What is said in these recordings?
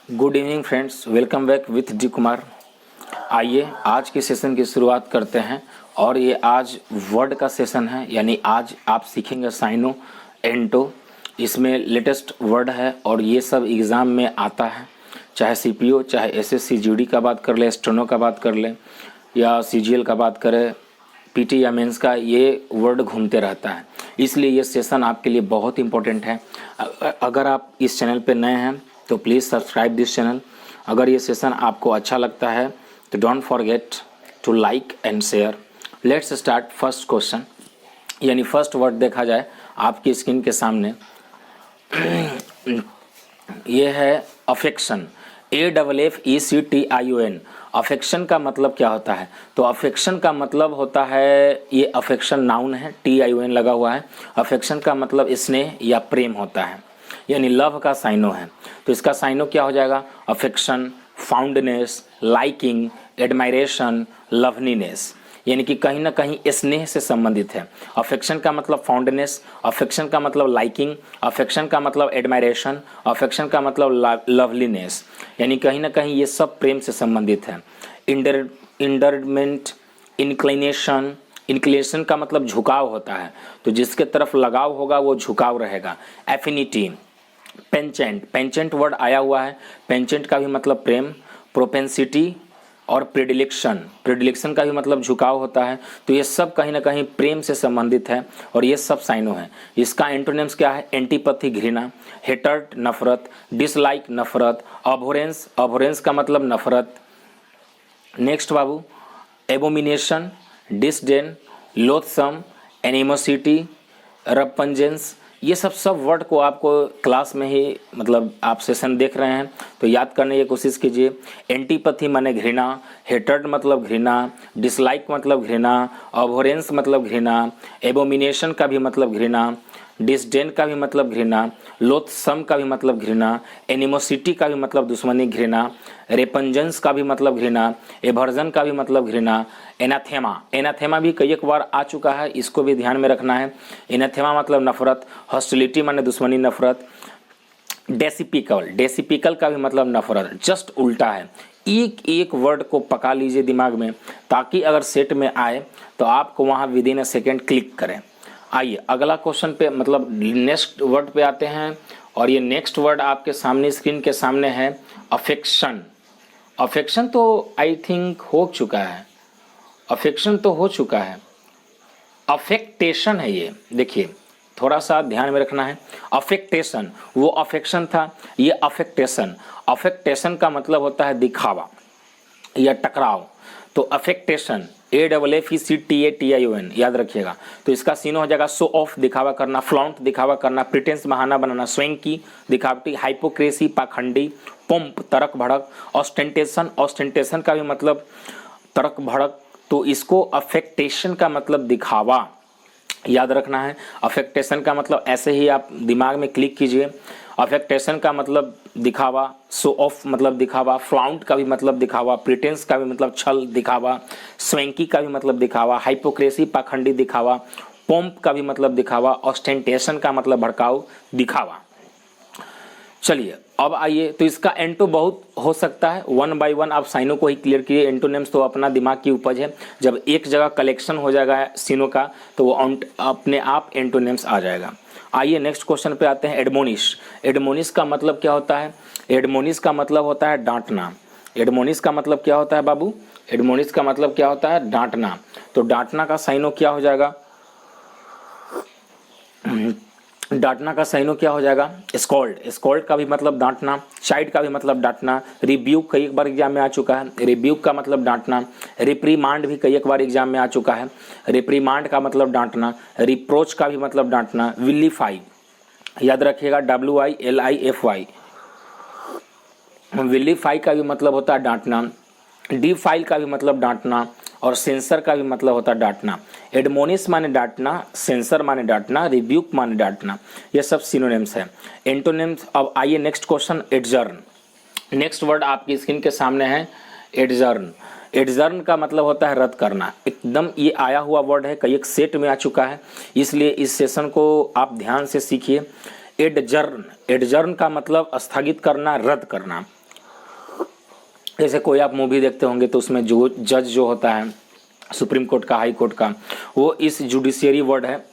Good evening friends, welcome back with D Kumar. आइए आज के सेशन की शुरुआत करते हैं और ये आज वर्ड का सेशन है, यानी आज आप सीखेंगे साइनो एंटो। इसमें लेटेस्ट वर्ड है और ये सब एग्ज़ाम में आता है, चाहे सीपीओ चाहे एसएससी जीडी का बात कर ले, स्टेनो का बात कर ले या सीजीएल का बात करें, पीटी या मेंस का, ये वर्ड घूमते रहता है। इसलिए ये सेशन आपके लिए बहुत इंपॉर्टेंट है। अगर आप इस चैनल पे नए हैं तो प्लीज़ सब्सक्राइब दिस चैनल। अगर ये सेशन आपको अच्छा लगता है तो don't forget to like and share. Let's start first question, यानी फर्स्ट वर्ड देखा जाए आपकी स्क्रीन के सामने। ये है अफेक्शन, AFFECTION। अफेक्शन का मतलब क्या होता है? तो अफेक्शन का मतलब होता है, ये अफेक्शन नाउन है, TION लगा हुआ है। अफेक्शन का मतलब स्नेह या प्रेम होता है, यानी लव का साइनो है। तो इसका साइनो क्या हो जाएगा? अफेक्शन, फाउंडनेस, लाइकिंग, एडमायरेशन, लवलीनेस, यानी कि कहीं ना कहीं स्नेह से संबंधित है। अफेक्शन का मतलब फाउंडनेस, अफेक्शन का मतलब लाइकिंग, अफेक्शन का मतलब एडमायरेशन, अफेक्शन का मतलब लवलीनेस, यानी कहीं ना कहीं ये सब प्रेम से संबंधित है। इंडरमेंट, इंक्लिनेशन, इंक्लिनेशन का मतलब झुकाव होता है, तो जिसके तरफ लगाव होगा वो झुकाव रहेगा। एफिनिटी, पेंचेंट, पेंचेंट वर्ड आया हुआ है, पेंचेंट का भी मतलब प्रेम। प्रोपेंसिटी और प्रेडिलेक्शन, प्रेडिलेक्शन का भी मतलब झुकाव होता है। तो ये सब कहीं ना कहीं प्रेम से संबंधित है और ये सब साइनो है। इसका एंटोनिम्स क्या है? एंटीपैथी घृणा, हेटर्ड नफरत, डिसलाइक नफरत, अभोरेंस, अभोरेंस का मतलब नफरत। नेक्स्ट बाबू, एबोमिनेशन, डिसडेन, लोथसम, एनिमोसिटी, रपंजेंस। ये सब वर्ड को आपको क्लास में ही, मतलब आप सेशन देख रहे हैं तो याद करने की कोशिश कीजिए। एंटीपैथी माने घृणा, हेटर्ड मतलब घृणा, डिसलाइक मतलब घृणा, अभोरेंस मतलब घृणा, एबोमिनेशन का भी मतलब घृणा, डिसडेन का भी मतलब घृणा, लोथसम का भी मतलब घृणा, एनिमोसिटी का भी मतलब दुश्मनी घृणा, रेपंजेंस का भी मतलब घृणा, एवर्जन का भी मतलब घृणा, एनाथेमा, एनाथेमा भी कई एक बार आ चुका है, इसको भी ध्यान में रखना है। एनाथेमा मतलब नफरत, हॉस्टिलिटी माने दुश्मनी नफरत, डेसिपिकल, डेसिपिकल का भी मतलब नफरत, जस्ट उल्टा है। एक एक वर्ड को पका लीजिए दिमाग में, ताकि अगर सेट में आए तो आपको वहाँ with in a second click करें। आइए अगला क्वेश्चन पे, मतलब नेक्स्ट वर्ड पे आते हैं, और ये नेक्स्ट वर्ड आपके सामने स्क्रीन के सामने है अफेक्शन। अफेक्शन तो आई थिंक हो चुका है, अफेक्शन तो हो चुका है, अफेक्टेशन है ये। देखिए थोड़ा सा ध्यान में रखना है। अफेक्टेशन, वो अफेक्शन था, ये अफेक्टेशन। अफेक्टेशन का मतलब होता है दिखावा या टकराव। तो अफेक्टेशन, AFFECTATION, याद रखिएगा। तो इसका सीनो हो जाएगा शो ऑफ, दिखावा करना, फ्लॉन्ट, दिखावा करना, प्रिटेंस, बहाना बनाना, स्वैंकी, दिखावटी, हाइपोक्रेसी, पाखंडी, पंप, तर्क भड़क, ऑस्टेंटेशन, ऑस्टेंटेशन का भी मतलब तर्क भड़क। तो इसको अफेक्टेशन का मतलब दिखावा याद रखना है। अफेक्टेशन का मतलब ऐसे ही आप दिमाग में क्लिक कीजिए। अफेक्टेशन का मतलब दिखावा, शो ऑफ मतलब दिखावा, फ्लाउंट का भी मतलब दिखावा, प्रिटेंस का भी मतलब छल दिखावा, स्वैंकी का भी मतलब दिखावा, हाइपोक्रेसी पाखंडी दिखावा, पोम्प का भी मतलब दिखावा, ऑस्टेंटेशन का मतलब भड़काऊ दिखावा। चलिए अब आइए, तो इसका एंटो बहुत हो सकता है, वन बाय वन आप साइनों को ही क्लियर कीजिए। एंटोनिम्स तो अपना दिमाग की उपज है, जब एक जगह कलेक्शन हो जाएगा सीनों का तो वो अपने आप एंटोनिम्स आ जाएगा। आइए नेक्स्ट क्वेश्चन पे आते हैं। एडमोनिश, एडमोनिश का मतलब क्या होता है? एडमोनिश का मतलब होता है डांटना। एडमोनिश का मतलब क्या होता है बाबू? एडमोनिश का मतलब क्या होता है? डांटना। तो डांटना का साइनो क्या हो जाएगा? डांटना का साइनो क्या हो जाएगा? स्कॉल्ड, स्कॉल्ड का भी मतलब डांटना, चाइड का भी मतलब डांटना, रिब्यूक कई एक बार एग्जाम में आ चुका है, रिब्यूक का मतलब डांटना, रिप्रीमांड भी कई एक बार एग्जाम में आ चुका है, रिप्रीमांड का मतलब डांटना, रिप्रोच का भी मतलब डांटना, विलीफाई, याद रखिएगा WILIFY, विलीफाई का भी मतलब होता है डांटना, डिफाइल का भी मतलब डांटना, और सेंसर का भी मतलब होता है डांटना। एडमोनिस माने डांटना, सेंसर माने डांटना, रिब्यूक माने डांटना, ये सब सिनोनिम्स है। एंटोनिम्स। अब आइए next question, adjourn. Next word आपकी स्क्रीन के सामने है एडजर्न। एडजर्न का मतलब होता है रद्द करना। एकदम ये आया हुआ वर्ड है, कई एक सेट में आ चुका है, इसलिए इस सेशन को आप ध्यान से सीखिए। एडजर्न, एडजर्न का मतलब स्थगित करना, रद्द करना। जैसे कोई आप मूवी देखते होंगे तो उसमें जो जज जो होता है सुप्रीम कोर्ट का, हाई कोर्ट का, वो इस जुडिशियरी वर्ड है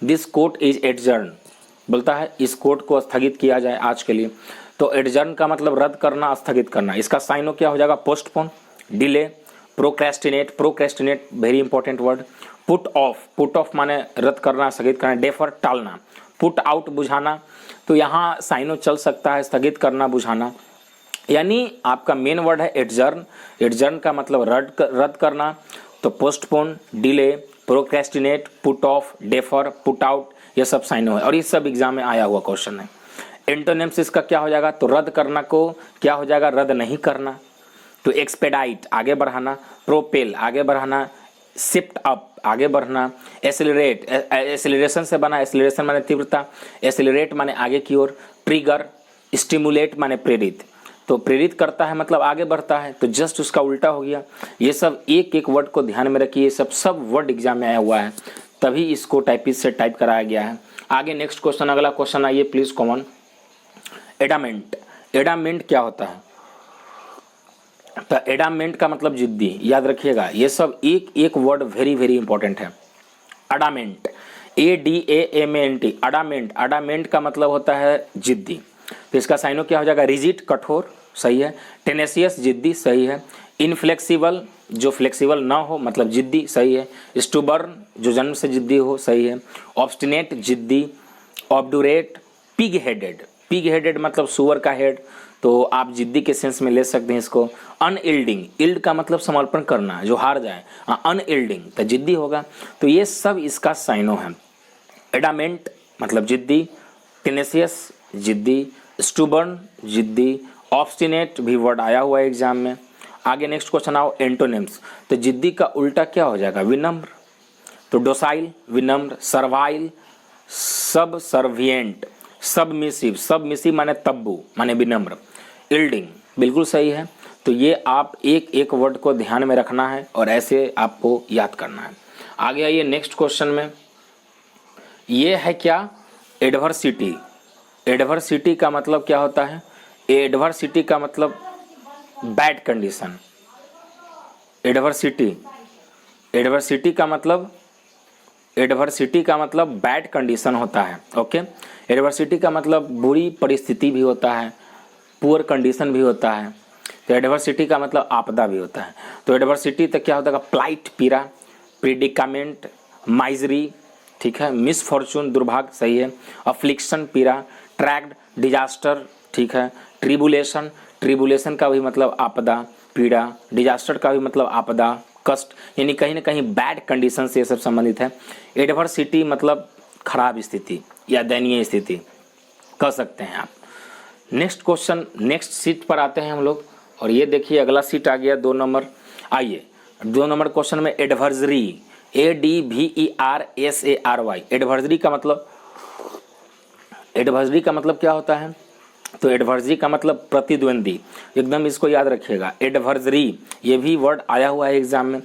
दिस कोर्ट इज एडजर्न, बोलता है इस कोर्ट को स्थगित किया जाए आज के लिए। तो एडजर्न का मतलब रद्द करना, स्थगित करना। इसका साइनो क्या हो जाएगा? Postpone, delay, procrastinate, procrastinate very important word, put off, put off माने रद्द करना, स्थगित करना, डेफर टालना, पुट आउट बुझाना। तो यहाँ साइनो चल सकता है स्थगित करना, बुझाना। यानी आपका मेन वर्ड है एडजर्न, एडजर्न का मतलब रद्द करना, तो postpone, delay, procrastinate, put off, defer, put out, ये सब साइनो है और ये सब एग्जाम में आया हुआ क्वेश्चन है। एंटोनिम्स इसका क्या हो जाएगा? तो रद्द करना को क्या हो जाएगा? रद्द नहीं करना। तो एक्सपेडाइट आगे बढ़ाना, प्रोपेल आगे बढ़ाना, शिफ्ट अप आगे बढ़ना, एसिलरेट एसिलरेशन से बना, एसिलरेशन माने तीव्रता, एसिलरेट माने आगे की ओर, ट्रिगर, स्टिमुलेट माने प्रेरित, तो प्रेरित करता है मतलब आगे बढ़ता है, तो जस्ट उसका उल्टा हो गया। ये सब एक एक वर्ड को ध्यान में रखिए, सब वर्ड एग्जाम में आया हुआ है, तभी इसको टाइपिस्ट से टाइप कराया गया है। आगे नेक्स्ट क्वेश्चन, अगला क्वेश्चन आइए प्लीज कॉमन। एडामेंट, एडामेंट क्या होता है? तो एडामेंट का मतलब जिद्दी, याद रखिएगा ये सब एक एक वर्ड वेरी वेरी इंपॉर्टेंट है। अडामेंट, ADAMANT, अडामेंट, अडामेंट का मतलब होता है जिद्दी। तो इसका साइनो क्या हो जाएगा? रिजिड कठोर, सही है। टेनेसियस जिद्दी, सही है। इनफ्लेक्सिबल जो फ्लेक्सिबल ना हो मतलब जिद्दी, सही है। स्टूबर्न जो जन्म से जिद्दी हो, सही है। ऑब्स्टिनेट जिद्दी। ऑब्डुरेट, पिग हेडेड, पिग हेडेड मतलब सुअर का हेड, तो आप जिद्दी के सेंस में ले सकते हैं इसको। अनइल्डिंग, इल्ड का मतलब समर्पण करना, जो हार जाए, अनइल्डिंग तो जिद्दी होगा। तो ये सब इसका साइनो है। एडामेंट मतलब जिद्दी, टेनेसियस जिद्दी, स्टूबर्न जिद्दी, ऑब्स्टिनेट भी वर्ड आया हुआ है एग्जाम में। आगे नेक्स्ट क्वेश्चन आओ, एंटोनिम्स। तो जिद्दी का उल्टा क्या हो जाएगा? विनम्र, तो डोसाइल विनम्र, सर्वाइल सब सर्विएंट, सबमिसिव, सबमिसिव माने तब्बू माने विनम्र, इल्डिंग बिल्कुल सही है। तो ये आप एक एक वर्ड को ध्यान में रखना है और ऐसे आपको याद करना है। आगे आइए नेक्स्ट क्वेश्चन में, ये है क्या? एडवर्सिटी। एडवर्सिटी का मतलब क्या होता है? एडवर्सिटी का मतलब बैड कंडीशन। एडवर्सिटी, एडवर्सिटी का मतलब, एडवर्सिटी का मतलब बैड कंडीशन होता है। ओके, एडवर्सिटी का मतलब बुरी परिस्थिति भी होता है, पुअर कंडीशन भी होता है। तो एडवर्सिटी का मतलब आपदा भी होता है। तो एडवर्सिटी तो क्या होता है? प्लाइट पीड़ा, प्रिडिकामेंट माइजरी, ठीक है। मिसफॉर्चून दुर्भाग्य, सही है। अफ्लिक्शन पीड़ा, ट्रैक्ड डिजास्टर, ठीक है। ट्रिबुलेशन, ट्रिबुलेशन का भी मतलब आपदा, पीड़ा, डिजास्टर का भी मतलब आपदा, कष्ट, यानी कहीं ना कहीं बैड कंडीशन से ये सब संबंधित है। एडवर्सिटी मतलब खराब स्थिति या दयनीय स्थिति कह सकते हैं आप। नेक्स्ट क्वेश्चन, नेक्स्ट सीट पर आते हैं हम लोग, और ये देखिए अगला सीट आ गया 2 नंबर। आइए 2 नंबर क्वेश्चन में एडवर्सरी, ADVERSARY, एडवर्सरी का मतलब, एडवर्सरी का मतलब क्या होता है? तो एडवर्सरी का मतलब प्रतिद्वंदी, एकदम इसको याद रखिएगा। एडवर्सरी ये भी वर्ड आया हुआ है एग्जाम में।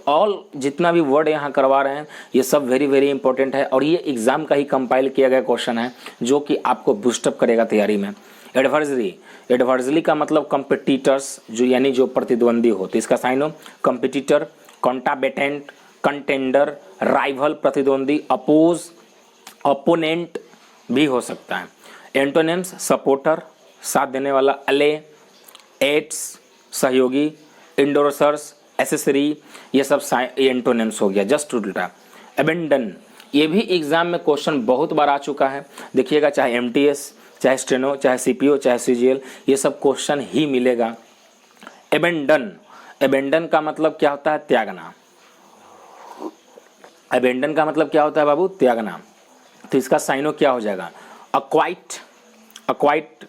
ऑल जितना भी वर्ड यहाँ करवा रहे हैं ये सब वेरी वेरी इंपॉर्टेंट है और ये एग्जाम का ही कंपाइल किया गया क्वेश्चन है जो कि आपको बूस्टअप करेगा तैयारी में। एडवर्सरी, एडवर्सरी का मतलब कंपिटिटर्स, जो यानी जो प्रतिद्वंदी हो, तो इसका साइन हो कंपिटिटर, कॉन्टाबेटेंट, कंटेंडर, राइवल प्रतिद्वंदी, अपोज, अपोनेंट भी हो सकता है। एंटोनिम्स, सपोर्टर साथ देने वाला, अले, एड्स सहयोगी, इंडोर्सर्स, एसेसरी, ये सब एंटोनिम्स हो गया, जस्ट उल्टा। अबेंडन, ये भी एग्जाम में क्वेश्चन बहुत बार आ चुका है, देखिएगा चाहे MTS, चाहे स्टेनो, चाहे CPO, चाहे CGL, ये सब क्वेश्चन ही मिलेगा। अबेंडन, अबेंडन का मतलब क्या होता है? त्यागना। अबेंडन का मतलब क्या होता है बाबू? त्यागना। तो इसका साइनो क्या हो जाएगा? अक्वाइट, अक्वाइट,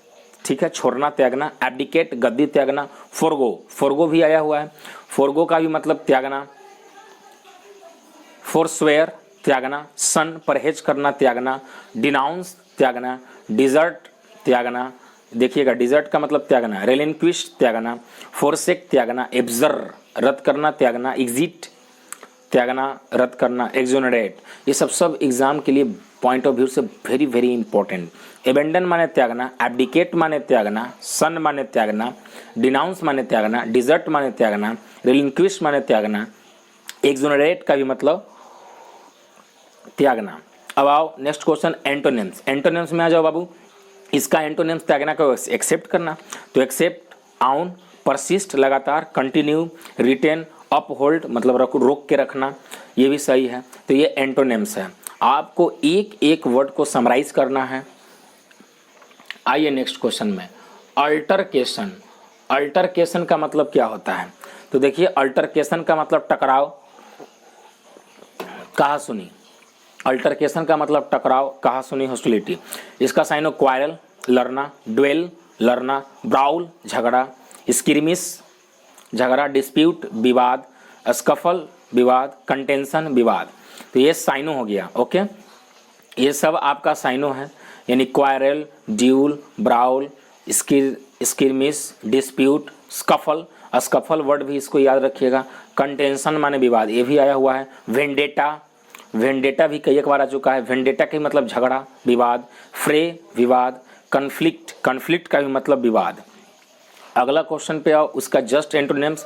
ठीक है, छोड़ना, त्यागना। एब्डिकेट, गद्दी त्यागना। फोरगो, फोरगो भी आया हुआ है, फोरगो का भी मतलब त्यागना। फोरस्वेयर, त्यागना। सन, परहेज करना, त्यागना। डिनाउंस, त्यागना। डिजर्ट, त्यागना, देखिएगा डिजर्ट का मतलब त्यागना। रेलिंक्विश, त्यागना। फोरसेक, त्यागना। एब्जर, रद्द करना, त्यागना। एग्जिट, त्यागना, रद्द करना। एक्सोनरेट, ये सब एग्जाम के लिए पॉइंट ऑफ व्यू से वेरी वेरी इंपॉर्टेंट। एबेंडन माने त्यागना, एब्डिकेट माने त्यागना, सन माने त्यागना, डिनाउंस माने त्यागना, डिजर्ट माने त्यागना, रिलिंक्विश माने त्यागना, एक्सोनरेट का भी मतलब त्यागना। अब आओ नेक्स्ट क्वेश्चन, एंटोनिम्स। एंटोनिम्स में आ जाओ बाबू, इसका एंटोनिम्स त्यागना को एक्सेप्ट करना, तो एक्सेप्ट, आउन, परसिस्ट लगातार, कंटिन्यू, रिटेन, अपहोल्ड मतलब रोक के रखना, ये भी सही है। तो ये एंटोनिम्स है। आपको एक एक वर्ड को समराइज करना है। आइए नेक्स्ट क्वेश्चन में, अल्टरकेशन। अल्टरकेशन का मतलब क्या होता है? तो देखिए, अल्टरकेशन का मतलब टकराव, कहा सुनी। अल्टरकेशन का मतलब टकराव, कहा सुनी, हॉस्टिलिटी। इसका साइन हो क्वारल, लड़ना, ड्वेल, लड़ना, ब्राउल, झगड़ा, स्क्रिमिश, झगड़ा, डिस्प्यूट, विवाद, स्कफल, विवाद, कंटेंशन, विवाद। तो ये साइनो हो गया। ओके, ये सब आपका साइनो है, यानी quarrel, duel, brawl, skirmish, dispute, scuffle. Scuffle word भी इसको याद रखिएगा। कंटेंशन माने विवाद, ये भी आया हुआ है। वेंडेटा, वेंडेटा भी कई एक बार आ चुका है। वेंडेटा का मतलब झगड़ा, विवाद। फ्रे, विवाद। कन्फ्लिक्ट, कन्फ्लिक्ट का भी मतलब विवाद। अगला क्वेश्चन पे आओ, उसका जस्ट एंटोनिम्स,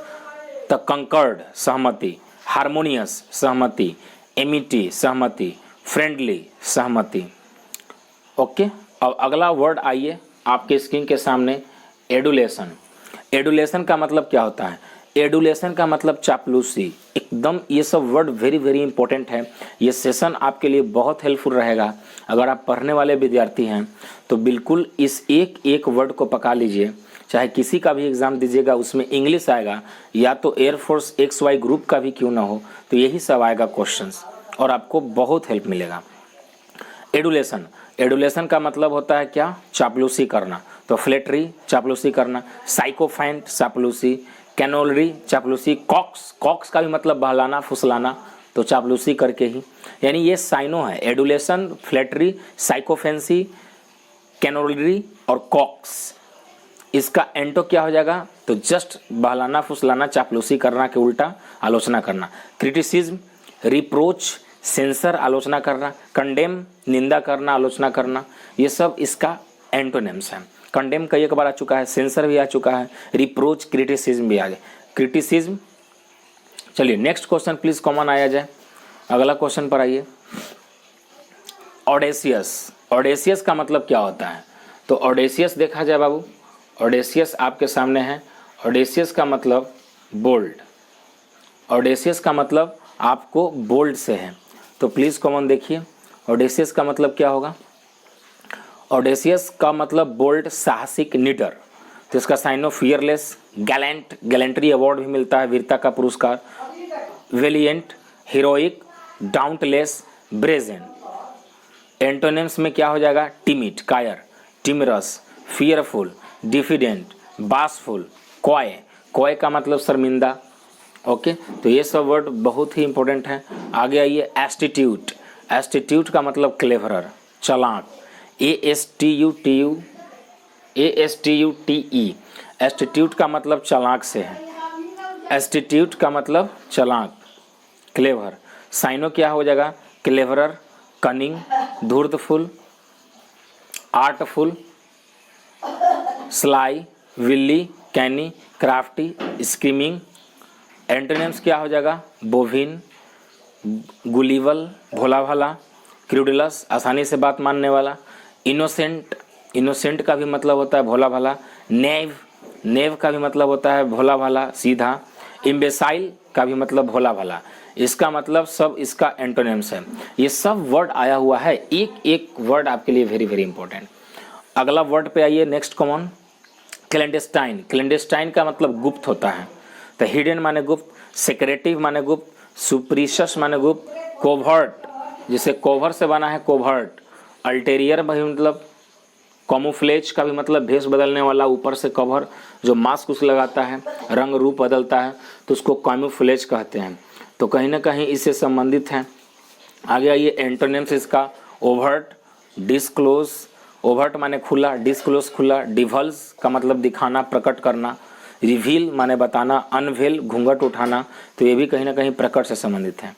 द कंकर्ड सहमति, हार्मोनियस सहमति, एमिटी सहमति, फ्रेंडली सहमति। ओके, अब अगला वर्ड आइए आपके स्क्रीन के सामने, एडुलेशन। एडुलेशन का मतलब क्या होता है? एडुलेशन का मतलब चापलूसी, एकदम ये सब वर्ड वेरी वेरी इंपॉर्टेंट है। ये सेशन आपके लिए बहुत हेल्पफुल रहेगा। अगर आप पढ़ने वाले विद्यार्थी हैं तो बिल्कुल इस एक एक वर्ड को पका लीजिए। चाहे किसी का भी एग्ज़ाम दीजिएगा उसमें इंग्लिश आएगा, या तो एयरफोर्स XY ग्रुप का भी क्यों ना हो, तो यही सब आएगा क्वेश्चंस और आपको बहुत हेल्प मिलेगा। एडुलेशन, एडुलेशन का मतलब होता है क्या? चापलूसी करना। तो फ्लेटरी, चापलूसी करना। साइकोफैंट, चापलूसी। कैनोलरी, चापलूसी। कॉक्स, कॉक्स का भी मतलब बहलाना, फुसलाना, तो चापलूसी करके ही। यानी ये साइनो है, एडुलेशन, फ्लेटरी, साइकोफेंसी, कैनोलरी और कॉक्स। इसका एंटो क्या हो जाएगा? तो जस्ट बहलाना, फुसलाना, चापलूसी करना के उल्टा आलोचना करना। क्रिटिसिज्म, रिप्रोच, सेंसर, आलोचना करना। कंडेम, निंदा करना, आलोचना करना, ये सब इसका एंटोनिम्स है। कंडेम कई एक बार आ चुका है, सेंसर भी आ चुका है, रिप्रोच, क्रिटिसिज्म भी आ गया। क्रिटिसिज्म। चलिए नेक्स्ट क्वेश्चन प्लीज कॉमन आया जाए। अगला क्वेश्चन पर आइए, ऑडेसियस। ऑडेसियस का मतलब क्या होता है? तो ऑडेसियस देखा जाए बाबू, ऑडेसियस आपके सामने है। ऑडेसियस का मतलब बोल्ड। ऑडेसियस का मतलब आपको बोल्ड से है, तो प्लीज़ कॉमन देखिए, ऑडेसियस का मतलब क्या होगा? ऑडेसियस का मतलब बोल्ड, साहसिक, निडर। तो इसका sign of fearless, gallant, gallantry award भी मिलता है, वीरता का पुरस्कार। Valiant, heroic, dauntless, brazen. Antonyms में क्या हो जाएगा? टिमिड, कायर, timorous, fearful, diffident, bashful, coy. Coy का मतलब शर्मिंदा। ओके, तो ये सब वर्ड बहुत ही इंपॉर्टेंट है। आगे आइए, एस्टीट्यूट। एस्टीट्यूट का मतलब क्लेवरर, चालाक। ASTUTE, एस्टीट्यूट का मतलब चालाक से है। एस्टीट्यूट का मतलब चालाक, क्लेवर। साइनो क्या हो जाएगा? क्लेवरर, कनिंग, धूर्तफुल, artful, sly, wily, canny, crafty, scheming. Antonyms क्या हो जाएगा? बोविन, गुलीवल, भोला भाला, क्रूडलस, आसानी से बात मानने वाला। इनोसेंट, इनोसेंट का भी मतलब होता है भोला भाला। नेव, नेव का भी मतलब होता है भोला भाला, सीधा। इम्बेसाइल का भी मतलब भोला भाला। इसका मतलब सब इसका एंटोनिम्स है। ये सब वर्ड आया हुआ है, एक एक वर्ड आपके लिए वेरी वेरी इंपॉर्टेंट। अगला वर्ड पे आइए, नेक्स्ट कॉमन, क्लैंडेस्टाइन। क्लैंडेस्टाइन का मतलब गुप्त होता है। तो हिडन माने गुप्त, सेक्रेटिव माने गुप्त, सुप्रीशियस माने गुप्त, कोवर्ट, जिसे कोवर से बना है कोवर्ट। अल्टेरियर भी मतलब, कॉमुफ्लेज का भी मतलब भेष बदलने वाला, ऊपर से कवर, जो मास्क उस लगाता है, रंग रूप बदलता है, तो उसको कॉमुफ्लेज कहते हैं। तो कहीं ना कहीं इससे संबंधित हैं। आगे आइए, एंटोनिम्स इसका, ओवर्ट, डिस्क्लोज। ओवर्ट माने खुला, डिस्क्लोज खुला। डिवल्स का मतलब दिखाना, प्रकट करना। रिवील माने बताना, अनवेल घूंघट उठाना, तो ये भी कहीं ना कहीं प्रकट से संबंधित है।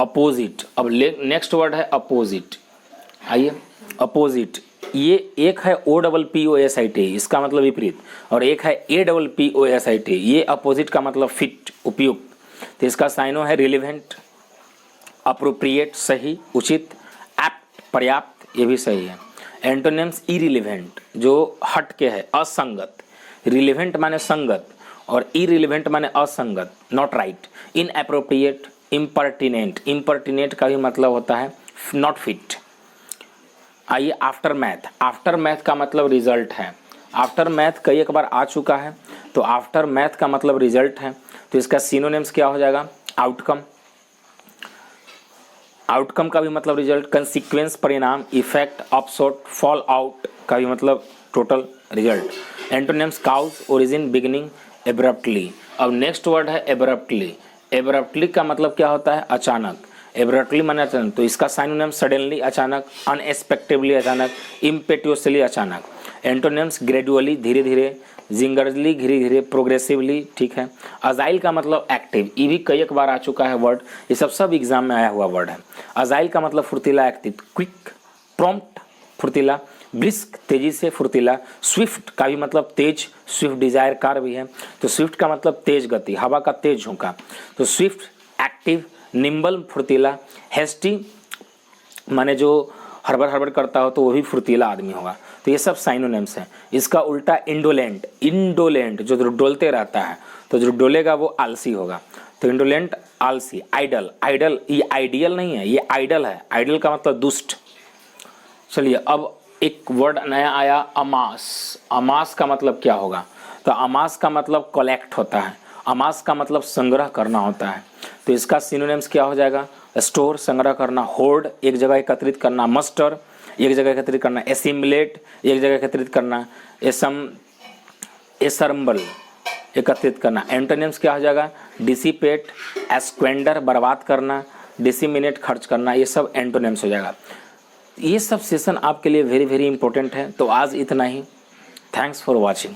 अपोजिट, अब नेक्स्ट वर्ड है अपोजिट। आइए, अपोजिट। ये एक है OPPOSIT, इसका मतलब विपरीत, और एक है APPOSIT, ये अपोजिट का मतलब फिट, उपयुक्त। तो इसका साइनो है रिलेवेंट, अप्रोप्रिएट सही, उचित, एप्ट पर्याप्त, ये भी सही है। एंटोनिम्स इरिलेवेंट जो हट के है, असंगत। रिलेवेंट माने संगत और इरिलेवेंट माने असंगत, not right. Inappropriate, impertinent, impertinent का भी मतलब होता है नॉट फिट। आइए आफ्टर मैथ, आफ्टर मैथ का मतलब रिजल्ट है। आफ्टर मैथ कई एक बार आ चुका है, तो आफ्टर मैथ का मतलब रिजल्ट है, तो इसका सिनोनिम्स क्या हो जाएगा, आउटकम। आउटकम का भी मतलब रिजल्ट, कंसिक्वेंस परिणाम, इफेक्ट, अपशॉट, फॉल आउट का भी मतलब total result. Antonyms cause, origin, beginning, abruptly. अब नेक्स्ट वर्ड है एब्रप्टली। एब्रप्टली का मतलब क्या होता है, अचानक। एब्रप्टली माने अचानक, तो इसका साइनोनिम सडनली अचानक, अनएक्सपेक्टेडली अचानक, इम्पेट्यूसली अचानक। एंटोनिम्स ग्रेजुअली धीरे धीरे, जिंगरली धीरे धीरे, प्रोग्रेसिवली, ठीक है। अजाइल का मतलब एक्टिव, ये भी कई एक बार आ चुका है वर्ड, ये सब एग्जाम में आया हुआ वर्ड है। अजाइल का मतलब फुर्तीला, एक्टिव, क्विक, प्रॉम्प्ट, फुर्तीला, ब्रिस्क तेजी से, फुर्तीला। स्विफ्ट का भी मतलब तेज, स्विफ्ट डिजायर कार भी है, तो स्विफ्ट का मतलब तेज गति, हवा का तेज झोंका, तो स्विफ्ट एक्टिव। निम्बल फुर्तीला, हेस्टी माने जो हड़बड़ हड़बड़ करता हो तो वो भी फुर्तीला आदमी होगा। तो ये सब साइनोनिम्स हैं। इसका उल्टा इंडोलेंट, इंडोलेंट जो डोलते रहता है, तो जो डोलेगा वो आलसी होगा, तो इंडोलेंट आलसी। आइडल, आइडल ये आइडियल नहीं है, ये आइडल है, आइडल का मतलब दुष्ट। चलिए अब एक वर्ड नया आया, अमास। अमास का मतलब क्या होगा, तो अमास का मतलब कलेक्ट होता है, अमास का मतलब संग्रह करना होता है, तो इसका सिनोनिम्स क्या हो जाएगा, स्टोर संग्रह करना, होर्ड एक जगह एकत्रित करना, मस्टर एक जगह एकत्रित करना, एसिमुलेट एक जगह एकत्रित करना, एसम्बल एकत्रित करना। एंटोनिम्स क्या हो जाएगा, डिसिपेट, स्क्वेंडर बर्बाद करना, डिसिमिनेट खर्च करना, ये सब एंटोनिम्स हो जाएगा। ये सब सेशन आपके लिए वेरी वेरी इंपॉर्टेंट है। तो आज इतना ही, थैंक्स फॉर वॉचिंग।